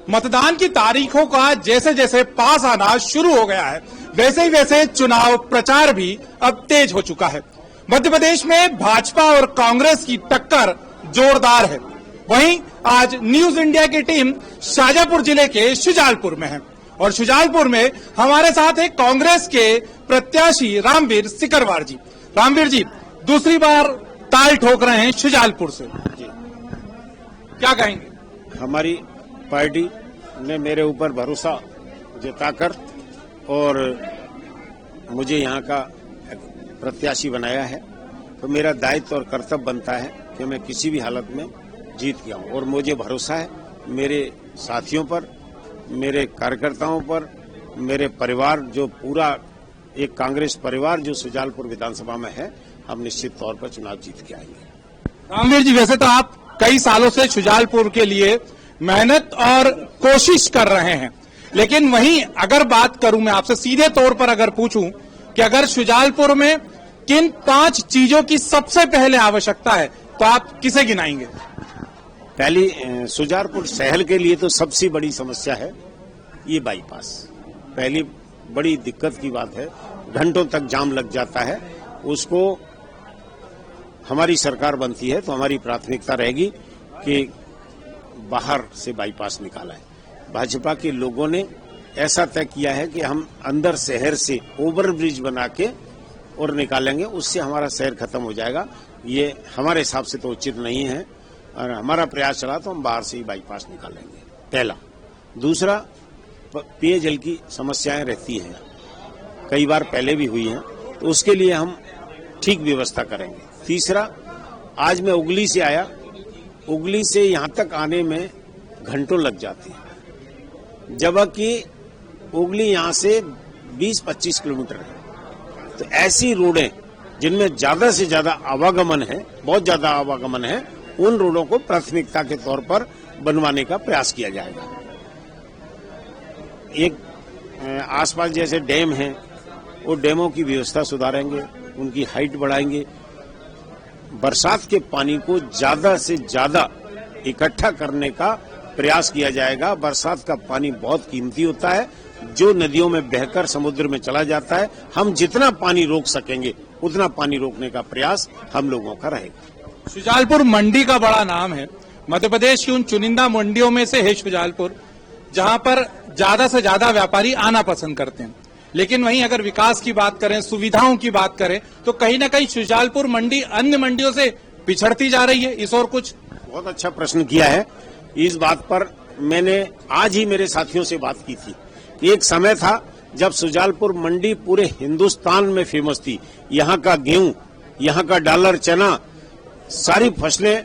मतदान की तारीखों का जैसे जैसे पास आना शुरू हो गया है, वैसे ही वैसे चुनाव प्रचार भी अब तेज हो चुका है। मध्य प्रदेश में भाजपा और कांग्रेस की टक्कर जोरदार है। वहीं आज न्यूज इंडिया की टीम शाजापुर जिले के शुजालपुर में है और शुजालपुर में हमारे साथ है कांग्रेस के प्रत्याशी रामवीर सिकरवार जी। रामवीर जी दूसरी बार ताल ठोक रहे हैं शुजालपुर से, क्या कहेंगे? हमारी पार्टी ने मेरे ऊपर भरोसा जताकर और मुझे यहाँ का प्रत्याशी बनाया है, तो मेरा दायित्व और कर्तव्य बनता है कि मैं किसी भी हालत में जीत के आऊं। और मुझे भरोसा है मेरे साथियों पर, मेरे कार्यकर्ताओं पर, मेरे परिवार, जो पूरा एक कांग्रेस परिवार जो शुजालपुर विधानसभा में है, हम निश्चित तौर पर चुनाव जीत के आएंगे। रामवीर जी, वैसे तो आप कई सालों से शुजालपुर के लिए मेहनत और कोशिश कर रहे हैं, लेकिन वहीं अगर बात करूं, मैं आपसे सीधे तौर पर अगर पूछूं कि अगर शुजालपुर में किन 5 चीजों की सबसे पहले आवश्यकता है, तो आप किसे गिनाएंगे? पहली, शुजालपुर शहर के लिए तो सबसे बड़ी समस्या है ये बाईपास। पहली बड़ी दिक्कत की बात है, घंटों तक जाम लग जाता है। उसको हमारी सरकार बनती है तो हमारी प्राथमिकता रहेगी कि बाहर से बाईपास निकाला है। भाजपा के लोगों ने ऐसा तय किया है कि हम अंदर शहर से ओवरब्रिज बना के और निकालेंगे, उससे हमारा शहर खत्म हो जाएगा। ये हमारे हिसाब से तो उचित नहीं है और हमारा प्रयास चला तो हम बाहर से ही बाईपास निकालेंगे, पहला। दूसरा, पेयजल की समस्याएं रहती हैं, कई बार पहले भी हुई हैं, तो उसके लिए हम ठीक व्यवस्था करेंगे। तीसरा, आज मैं उगली से आया, उगली से यहाँ तक आने में घंटों लग जाते हैं, जबकि उगली यहाँ से 20-25 किलोमीटर है। तो ऐसी रोडें जिनमें ज्यादा से ज्यादा आवागमन है, बहुत ज्यादा आवागमन है, उन रोडों को प्राथमिकता के तौर पर बनवाने का प्रयास किया जाएगा। एक आसपास जैसे डैम हैं, वो डैमों की व्यवस्था सुधारेंगे, उनकी हाइट बढ़ाएंगे। बरसात के पानी को ज्यादा से ज्यादा इकट्ठा करने का प्रयास किया जाएगा। बरसात का पानी बहुत कीमती होता है, जो नदियों में बहकर समुद्र में चला जाता है। हम जितना पानी रोक सकेंगे उतना पानी रोकने का प्रयास हम लोगों का रहेगा। शुजालपुर मंडी का बड़ा नाम है, मध्य प्रदेश की उन चुनिंदा मंडियों में से है शुजालपुर, जहां पर ज्यादा से ज्यादा व्यापारी आना पसंद करते हैं। लेकिन वहीं अगर विकास की बात करें, सुविधाओं की बात करें, तो कहीं न कहीं शुजालपुर मंडी अन्य मंडियों से पिछड़ती जा रही है। इस और कुछ? बहुत अच्छा प्रश्न किया है। इस बात पर मैंने आज ही मेरे साथियों से बात की थी। एक समय था जब शुजालपुर मंडी पूरे हिंदुस्तान में फेमस थी। यहाँ का गेहूं, यहाँ का डॉलर चना, सारी फसलें,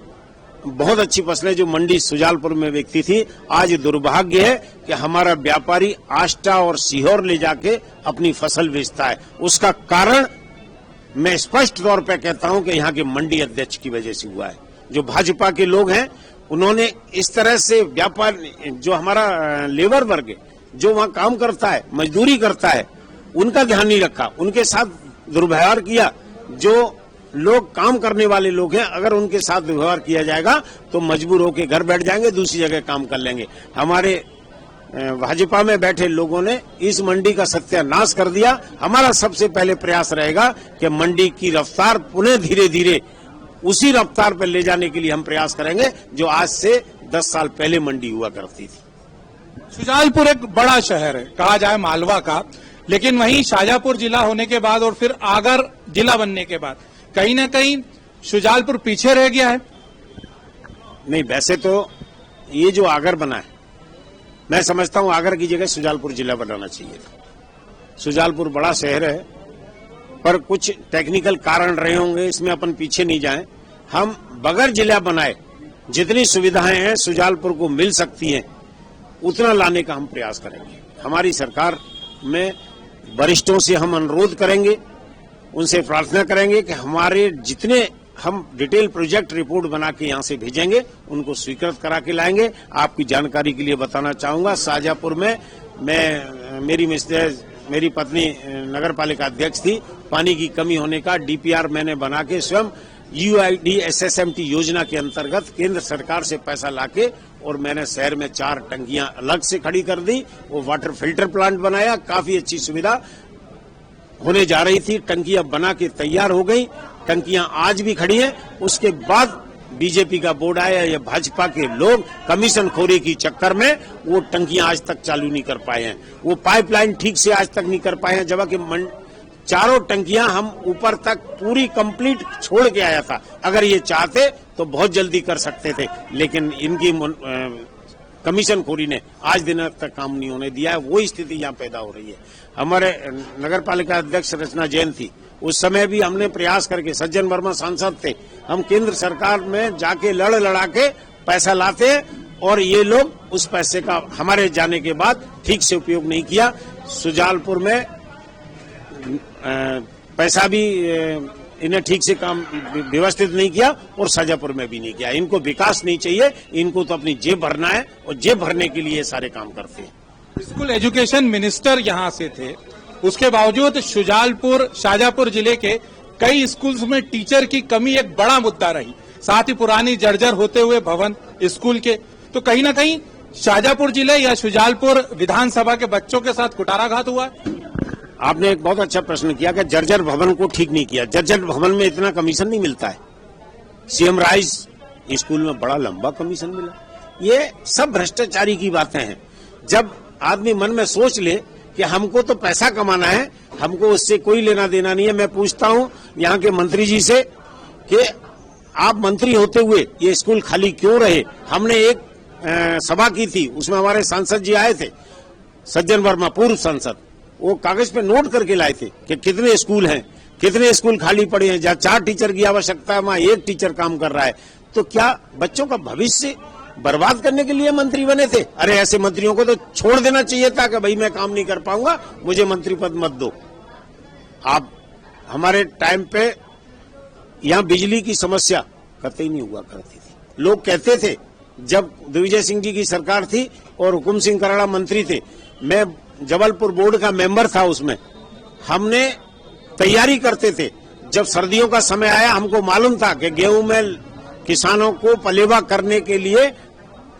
बहुत अच्छी फसलें जो मंडी शुजालपुर में बिकती थी। आज दुर्भाग्य है कि हमारा व्यापारी आष्टा और सीहोर ले जाके अपनी फसल बेचता है। उसका कारण मैं स्पष्ट तौर पर कहता हूं कि यहाँ के मंडी अध्यक्ष की वजह से हुआ है। जो भाजपा के लोग हैं, उन्होंने इस तरह से व्यापार, जो हमारा लेबर वर्ग है, जो वहां काम करता है, मजदूरी करता है, उनका ध्यान नहीं रखा, उनके साथ दुर्व्यवहार किया। जो लोग काम करने वाले लोग हैं, अगर उनके साथ व्यवहार किया जाएगा तो मजबूर होकर घर बैठ जाएंगे, दूसरी जगह काम कर लेंगे। हमारे भाजपा में बैठे लोगों ने इस मंडी का सत्यानाश कर दिया। हमारा सबसे पहले प्रयास रहेगा कि मंडी की रफ्तार पुनः धीरे धीरे उसी रफ्तार पर ले जाने के लिए हम प्रयास करेंगे जो आज से 10 साल पहले मंडी हुआ करती थी। शुजालपुर एक बड़ा शहर है, कहा जाए मालवा का, लेकिन वहीं शाजापुर जिला होने के बाद और फिर आगर जिला बनने के बाद कहीं न कहीं शुजालपुर पीछे रह गया है। नहीं, वैसे तो ये जो आगर बना है, मैं समझता हूं आगर की जगह शुजालपुर जिला बनाना चाहिए था। शुजालपुर बड़ा शहर है, पर कुछ टेक्निकल कारण रहे होंगे, इसमें अपन पीछे नहीं जाएं। हम बगैर जिला बनाए जितनी सुविधाएं हैं शुजालपुर को मिल सकती हैं, उतना लाने का हम प्रयास करेंगे। हमारी सरकार में वरिष्ठों से हम अनुरोध करेंगे, उनसे प्रार्थना करेंगे कि हमारे जितने हम डिटेल प्रोजेक्ट रिपोर्ट बना के यहाँ से भेजेंगे, उनको स्वीकृत करा के लाएंगे। आपकी जानकारी के लिए बताना चाहूंगा, शाजापुर में मेरी पत्नी नगर पालिका अध्यक्ष थी। पानी की कमी होने का DPR मैंने बना के स्वयं UID SSMT योजना के अंतर्गत केंद्र सरकार से पैसा लाके और मैंने शहर में 4 टंकियां अलग से खड़ी कर दी। वो वाटर फिल्टर प्लांट बनाया, काफी अच्छी सुविधा होने जा रही थी। टंकियां बना के तैयार हो गई, टंकियां आज भी खड़ी हैं। उसके बाद बीजेपी का बोर्ड आया या भाजपा के लोग कमीशन खोरी की चक्कर में वो टंकियां आज तक चालू नहीं कर पाए हैं, वो पाइपलाइन ठीक से आज तक नहीं कर पाए हैं। जबकि 4 टंकियां हम ऊपर तक पूरी कंप्लीट छोड़ के आया था। अगर ये चाहते तो बहुत जल्दी कर सकते थे, लेकिन इनकी कमीशन खोरी ने आज दिन तक काम नहीं होने दिया है। वो स्थिति यहाँ पैदा हो रही है। हमारे नगर पालिका अध्यक्ष रचना जैन थी, उस समय भी हमने प्रयास करके, सज्जन वर्मा सांसद थे, हम केंद्र सरकार में जाके लड़ा के पैसा लाते हैं और ये लोग उस पैसे का हमारे जाने के बाद ठीक से उपयोग नहीं किया। सुजालपुर में पैसा भी इन्हें ठीक से काम व्यवस्थित नहीं किया और शाजापुर में भी नहीं किया। इनको विकास नहीं चाहिए, इनको तो अपनी जेब भरना है और जेब भरने के लिए सारे काम करते हैं। स्कूल एजुकेशन मिनिस्टर यहाँ से थे, उसके बावजूद शुजालपुर शाजापुर जिले के कई स्कूल्स में टीचर की कमी एक बड़ा मुद्दा रही। साथ ही पुरानी जर्जर होते हुए भवन स्कूल के, तो कहीं ना कहीं शाजापुर जिले या शुजालपुर विधानसभा के बच्चों के साथ कुटाराघात हुआ। आपने एक बहुत अच्छा प्रश्न किया कि जर्जर भवन को ठीक नहीं किया। जर्जर भवन में इतना कमीशन नहीं मिलता है। CM राइज स्कूल में बड़ा लंबा कमीशन मिला। ये सब भ्रष्टाचारी की बातें हैं। जब आदमी मन में सोच ले कि हमको तो पैसा कमाना है, हमको उससे कोई लेना देना नहीं है। मैं पूछता हूं यहाँ के मंत्री जी से कि आप मंत्री होते हुए ये स्कूल खाली क्यों रहे? हमने एक सभा की थी, उसमें हमारे सांसद जी आए थे, सज्जन वर्मा पूर्व सांसद, वो कागज पे नोट करके लाए थे कि कितने स्कूल हैं, कितने स्कूल खाली पड़े हैं, जहाँ 4 टीचर की आवश्यकता है वहाँ 1 टीचर काम कर रहा है। तो क्या बच्चों का भविष्य बर्बाद करने के लिए मंत्री बने थे? अरे ऐसे मंत्रियों को तो छोड़ देना चाहिए था कि भाई मैं काम नहीं कर पाऊंगा, मुझे मंत्री पद मत दो। आप हमारे टाइम पे यहाँ बिजली की समस्या कतई नहीं हुआ करती थी। लोग कहते थे, जब दिग्विजय सिंह जी की सरकार थी और हुकुम सिंह कराड़ा मंत्री थे, मैं जबलपुर बोर्ड का मेंबर था, उसमें हमने तैयारी करते थे। जब सर्दियों का समय आया, हमको मालूम था कि गेहूं में किसानों को पलेवा करने के लिए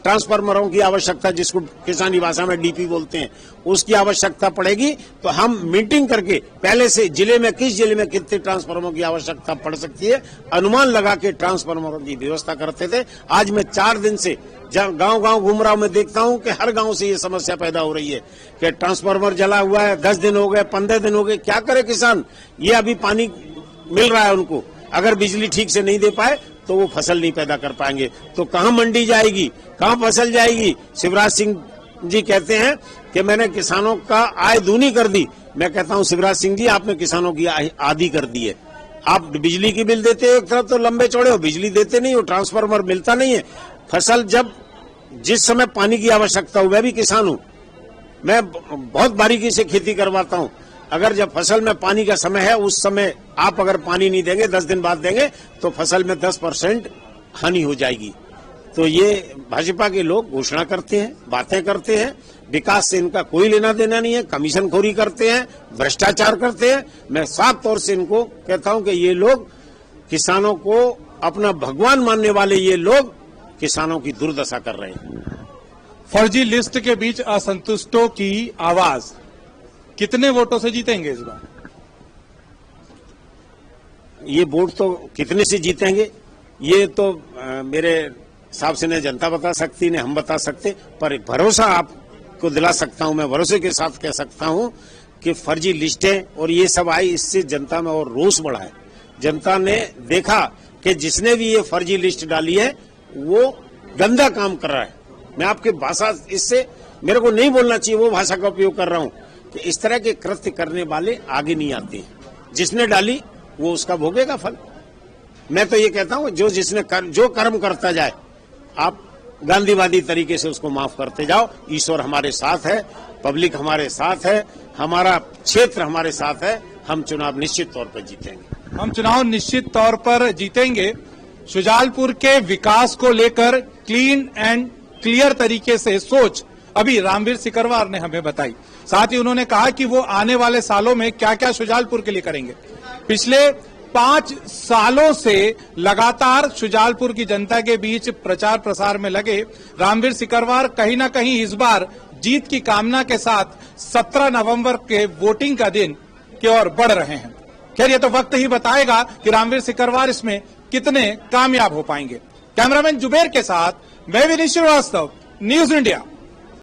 ट्रांसफार्मरों की आवश्यकता, जिसको किसानी भाषा में डीपी बोलते हैं, उसकी आवश्यकता पड़ेगी। तो हम मीटिंग करके पहले से जिले में किस जिले में कितने ट्रांसफार्मरों की आवश्यकता पड़ सकती है, अनुमान लगा के ट्रांसफार्मरों की व्यवस्था करते थे। आज मैं 4 दिन से जब गांव-गांव घूम रहा हूं, मैं देखता हूं कि हर गांव से ये समस्या पैदा हो रही है कि ट्रांसफार्मर जला हुआ है, 10 दिन हो गए, 15 दिन हो गए। क्या करे किसान? ये अभी पानी मिल रहा है उनको, अगर बिजली ठीक से नहीं दे पाए तो वो फसल नहीं पैदा कर पाएंगे। तो कहां मंडी जाएगी, कहां फसल जाएगी? शिवराज सिंह जी कहते हैं कि मैंने किसानों का आय दूनी कर दी। मैं कहता हूं शिवराज सिंह जी, आपने किसानों की आय आधी कर दी है। आप बिजली की बिल देते हो एक तरफ तो लंबे चौड़े हो, बिजली देते नहीं हो, ट्रांसफार्मर मिलता नहीं है। फसल जब जिस समय पानी की आवश्यकता हो, मैं भी किसान हूं, मैं बहुत बारीकी से खेती करवाता हूं। अगर जब फसल में पानी का समय है, उस समय आप अगर पानी नहीं देंगे, 10 दिन बाद देंगे, तो फसल में 10% हानि हो जाएगी। तो ये भाजपा के लोग घोषणा करते हैं, बातें करते हैं, विकास से इनका कोई लेना देना नहीं है, कमीशन खोरी करते हैं, भ्रष्टाचार करते हैं। मैं साफ तौर से इनको कहता हूं कि ये लोग किसानों को अपना भगवान मानने वाले ये लोग किसानों की दुर्दशा कर रहे हैं। फर्जी लिस्ट के बीच असंतुष्टों की आवाज कितने वोटों से जीतेंगे इस बार? ये वोट तो कितने से जीतेंगे ये तो मेरे हिसाब से न जनता बता सकती, न हम बता सकते, पर भरोसा आपको दिला सकता हूं, मैं भरोसे के साथ कह सकता हूं कि फर्जी लिस्टें और ये सब आई, इससे जनता में और रोष बढ़ा है। जनता ने देखा कि जिसने भी ये फर्जी लिस्ट डाली है वो गंदा काम कर रहा है। मैं आपकी भाषा, इससे मेरे को नहीं बोलना चाहिए, वो भाषा का उपयोग कर रहा हूं कि इस तरह के कृत्य करने वाले आगे नहीं आते। जिसने डाली वो उसका भोगेगा फल। मैं तो ये कहता हूं जो जो कर्म करता जाए, आप गांधीवादी तरीके से उसको माफ करते जाओ। ईश्वर हमारे साथ है, पब्लिक हमारे साथ है, हमारा क्षेत्र हमारे साथ है। हम चुनाव निश्चित तौर पर जीतेंगे। हम चुनाव निश्चित तौर पर जीतेंगे। शुजालपुर के विकास को लेकर क्लीन एंड क्लियर तरीके से सोच अभी रामवीर सिकरवार ने हमें बताई। साथ ही उन्होंने कहा कि वो आने वाले सालों में क्या क्या शुजालपुर के लिए करेंगे। पिछले 5 सालों से लगातार शुजालपुर की जनता के बीच प्रचार प्रसार में लगे रामवीर सिकरवार कहीं ना कहीं इस बार जीत की कामना के साथ 17 नवंबर के वोटिंग का दिन की ओर बढ़ रहे हैं। खैर ये तो वक्त ही बताएगा कि रामवीर सिकरवार इसमें कितने कामयाब हो पाएंगे। कैमरामैन जुबेर के साथ मैं विनीत श्रीवास्तव, न्यूज इंडिया।